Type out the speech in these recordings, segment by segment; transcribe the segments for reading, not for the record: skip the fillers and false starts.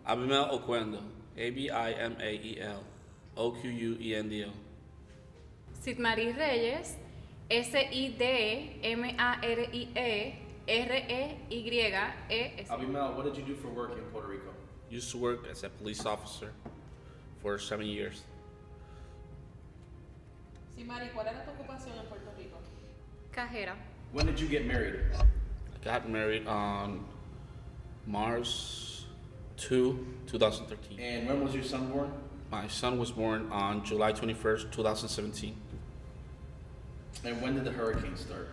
Abimael Oquendo. Abimael Oquendo. Sidmarie Reyes, Sidmarie Abimael, what did you do for work in Puerto Rico? Used to work as a police officer for 7 years. Simari, ¿cuál era tu ocupación en Puerto Rico? Cajera. When did you get married? I got married on March 2, 2013. And when was your son born? My son was born on July 21st, 2017. And when did the hurricane start?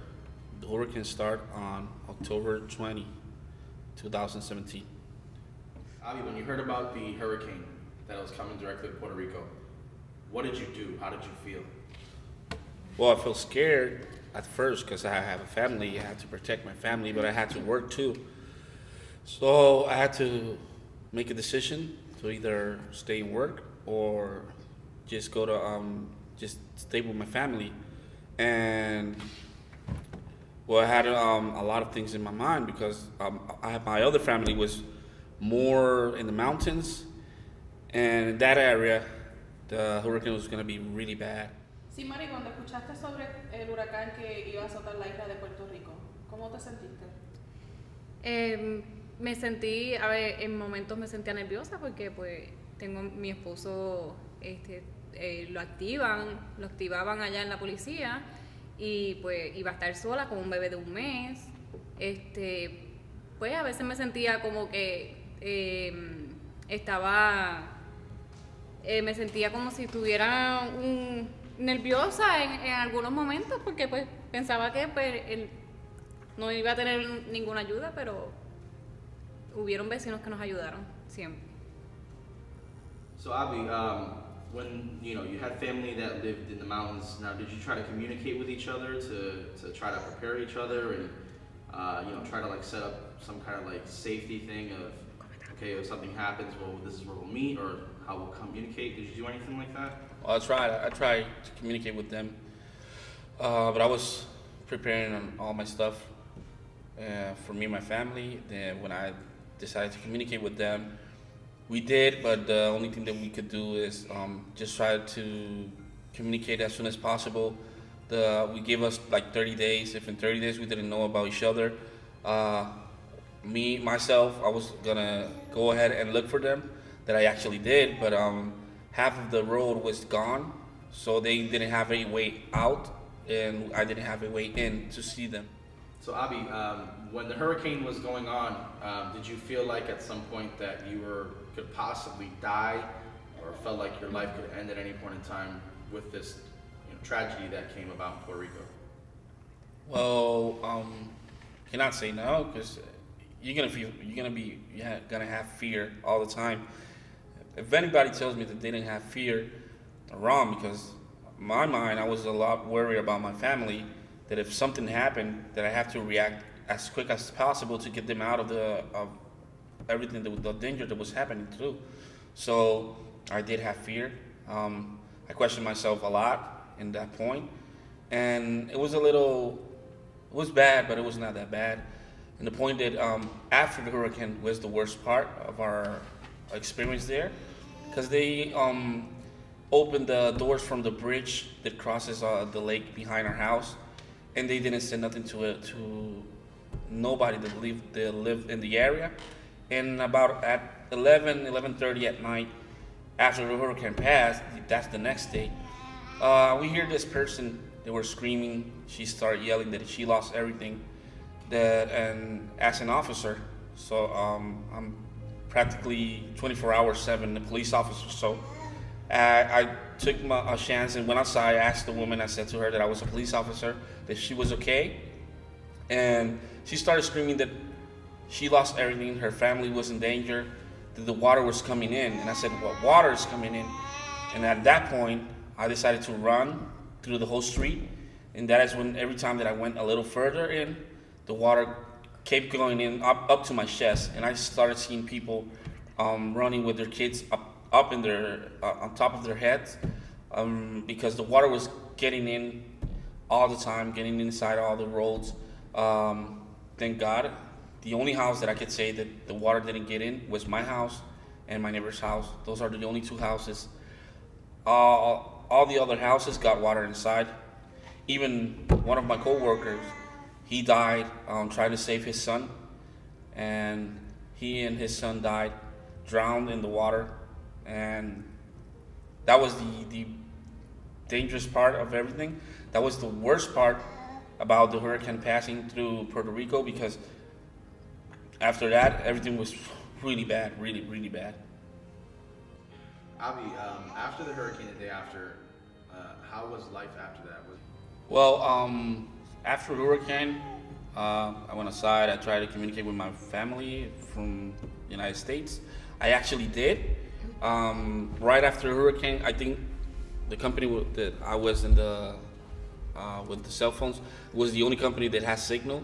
The hurricane started on October 20, 2017. Avi, when you heard about the hurricane that was coming directly to Puerto Rico, what did you do? How did you feel? Well, I felt scared at first because I have a family. I had to protect my family, but I had to work too. So I had to make a decision to either stay in work or just go to just stay with my family. And well, I had a lot of things in my mind because I have my other family was more in the mountains, and in that area, the hurricane was going to be really bad. Simari, cuando escuchaste sobre el huracán que iba a azotar la isla de Puerto Rico, ¿cómo te sentiste? Me sentí, a ver, en momentos me sentía nerviosa porque pues tengo mi esposo, lo activaban allá en la policía y pues iba a estar sola con un bebé de 1 mes. Pues a veces me sentía como que me sentía como si estuviera nerviosa en algunos momentos porque pues pensaba que pues, no iba a tener ninguna ayuda, pero hubieron vecinos que nos ayudaron siempre. So Avi, when you had family that lived in the mountains, now did you try to communicate with each other to try to prepare each other and try to like set up some kind of like safety thing of okay, if something happens, well this is where we'll meet or how we'll communicate? Did you do anything like that? Well, I tried to communicate with them, but I was preparing on all my stuff for me and my family. Then when I decided to communicate with them, we did, but the only thing that we could do is just try to communicate as soon as possible. We gave us like 30 days. If in 30 days we didn't know about each other, myself, I was gonna go ahead and look for them. That I actually did, but half of the road was gone, so they didn't have a way out, and I didn't have a way in to see them. So Avi, when the hurricane was going on, did you feel like at some point that you could possibly die, or felt like your life could end at any point in time with this tragedy that came about in Puerto Rico? Well, cannot say no because you're gonna have fear all the time. If anybody tells me that they didn't have fear, they're wrong because in my mind I was a lot worried about my family. That if something happened, that I have to react as quick as possible to get them out of everything, the danger that was happening too. So I did have fear. I questioned myself a lot in that point, and it was bad, but it was not that bad. And the point that after the hurricane was the worst part of our experience there, because they opened the doors from the bridge that crosses the lake behind our house, and they didn't say nothing to nobody that lived in the area. And about at 11:30 at night, after the hurricane passed, that's the next day, we hear this person, they were screaming. She started yelling that she lost everything. And as an officer, so I'm practically 24 hours 7 the police officer. So I took a chance and went outside. I asked the woman, I said to her that I was a police officer, that she was okay. And she started screaming that she lost everything, her family was in danger, that the water was coming in. And I said, well, water is coming in. And at that point, I decided to run through the whole street. And that is when every time that I went a little further in, the water kept going in up to my chest, and I started seeing people running with their kids up in their on top of their heads because the water was getting in all the time, getting inside all the roads. Thank God, the only house that I could say that the water didn't get in was my house, and my neighbor's house. Those are the only two houses. All the other houses got water inside. Even one of my coworkers, he died trying to save his son, and he and his son died, drowned in the water, and that was the dangerous part of everything. That was the worst part about the hurricane passing through Puerto Rico, because after that, everything was really bad, really bad. Avi, after the hurricane, the day after, how was life after that? Well, after hurricane, I went aside. I tried to communicate with my family from the United States. I actually did. Right after hurricane, I think the company that I was in the with the cell phones was the only company that has signal,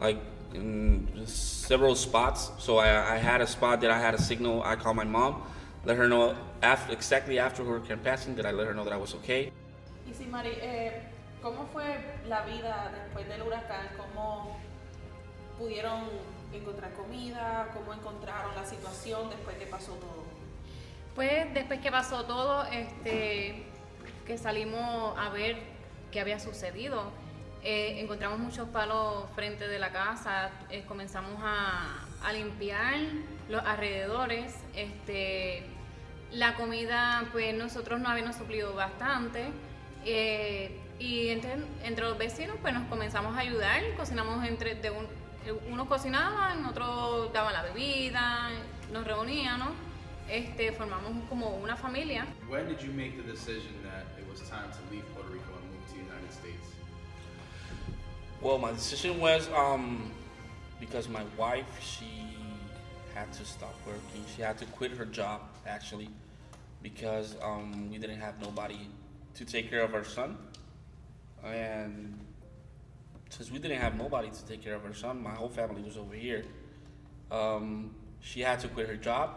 like in several spots. So I had a spot that I had a signal. I called my mom, let her know exactly after hurricane passing, that I let her know that I was okay. Y sí, Mari, ¿cómo fue la vida después del huracán? ¿Cómo pudieron encontrar comida? ¿Cómo encontraron la situación después que pasó todo? Pues después que pasó todo, que salimos a ver qué había sucedido, encontramos muchos palos frente de la casa, comenzamos a limpiar los alrededores, la comida, pues nosotros no habíamos suplido bastante, y entre los vecinos pues nos comenzamos a ayudar, cocinamos unos cocinaban, otros daban la bebida, nos reunían, ¿no? Formamos como una familia. When did you make the decision that it was time to leave Puerto Rico and move to the United States? Well, my decision was because my wife, she had to stop working. She had to quit her job, actually, because we didn't have nobody to take care of our son. And since we didn't have nobody to take care of our son, my whole family was over here. She had to quit her job.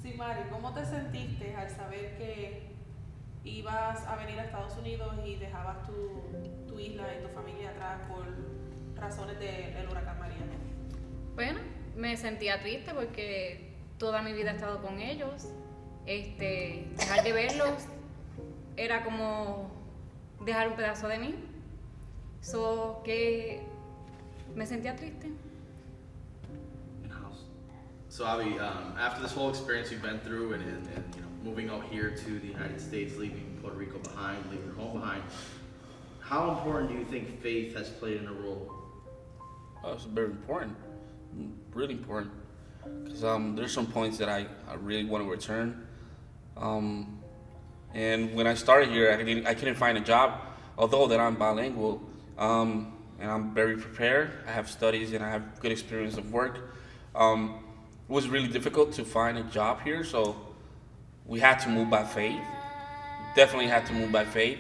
Sí, Mari, ¿cómo te sentiste al saber que ibas a venir a Estados Unidos y dejabas tu isla y tu familia atrás por razones del huracán María? Bueno, me sentía triste porque toda mi vida he estado con ellos. Dejar de verlos era como dejar un pedazo de mí. Que me sentía triste. So Avi, after this whole experience you've been through and you know, moving out here to the United States, leaving Puerto Rico behind, leaving your home behind, how important do you think faith has played in a role? It's very important, really important, because there's some points that I really want to return. And when I started here, I couldn't find a job, although that I'm bilingual, and I'm very prepared. I have studies and I have good experience of work. It was really difficult to find a job here, so we had to move by faith. Definitely had to move by faith,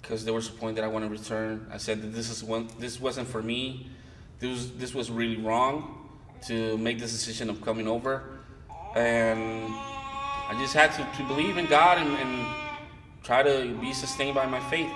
because there was a point that I want to return. I said that this wasn't for me. This was really wrong to make this decision of coming over, and I just had to believe in God and try to be sustained by my faith.